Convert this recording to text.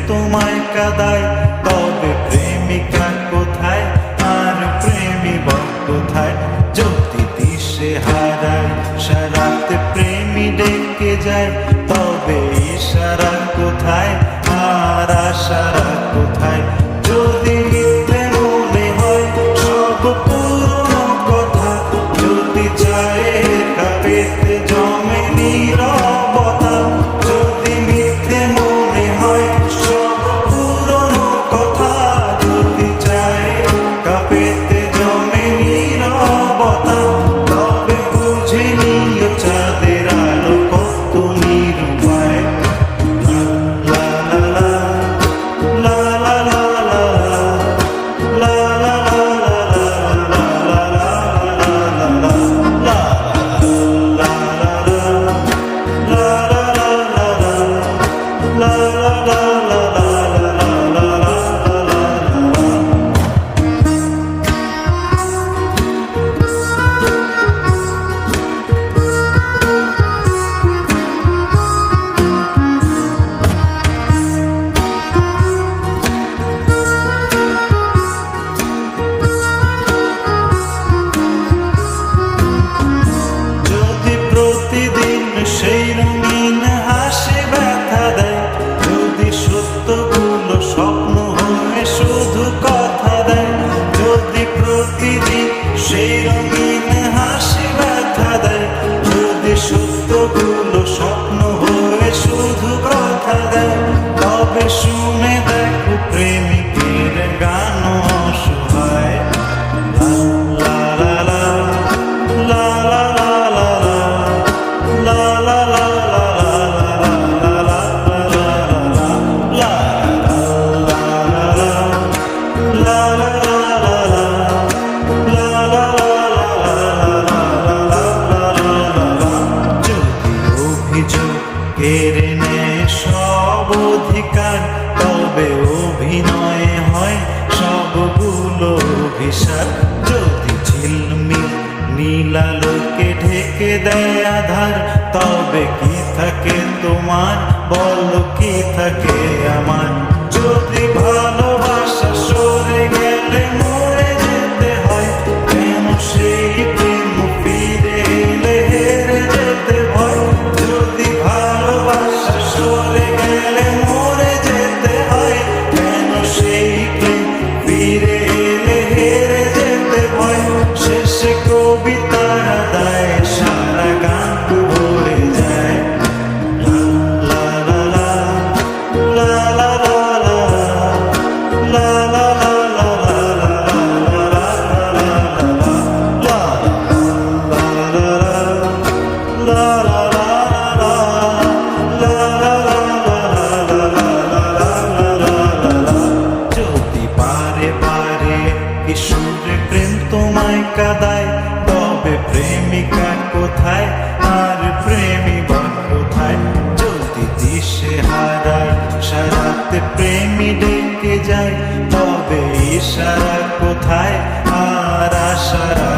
তোমায় কাঁদায়, তবে প্রেমিকা কোথায় আর প্রেমিবর কোথায়? যদি দিশে হারায় সারাতে প্রেমী ডেকে যায়, তবে ইশারা কোথায় আর আশারা কোথায়? যদি মিথ্যে মনে হয় সব পুরনো কথা, যদি চায়ের কাপেতে জমে নীরবতা, যদি মিথ্যে মনে হয় সব পুরনো কথা, যদি চায়ের কাপেতে জমে নীরবতা, তবে বুঝে নিও চাঁদের আলো কত নিরূপায়। লা লা লা লা লা লা লা সেই রঙিন হাসি ব্যথা দেয়, যদি সত্যগুলো স্বপ্ন হয়ে শুধু কথা দেয়, যদি প্রতিদিন সেই রঙিন হাসি ব্যথা দেয়, যদি সত্যগুলো স্বপ্ন হয়ে শুধু কথা দেয়, তবে শুনে দেখো প্রেমিকের গান অসহায়। লা লা লা লা লা কেড়ে নেয় সব অধিকার, তবে অভিনয় হয় সবগুলো অভিশাপ। যদি ঝিলমিল নীলালোকে ঢেকে দেয় আধার, তবে কি থাকে তোমার বলো, কি থাকে আমার? যদি ভালোবাসা সরে গেলে মরে যেতে হয়, কেন সেই প্রেম ফিরে এলে হেরে যেতে ভয়? যদি ভালোবাসা সরে গেলে মরে যেতে হয়, কেন সেই প্রেম ফিরে এলে হেরে যেতে ভয়? শেষে কবিতার দায় সারা গান ভরে যায়। লা লা লা লা লা লা লা লা লা কিশোরে প্রেম তোমায় কাঁদায়, তবে প্রেমিকা কোথায় আর প্রেমিবর কোথায়? যদি দিশে হারায় সারাতে প্রেমী ডেকে যায়, তবে ইশারা কোথায় আর আশারা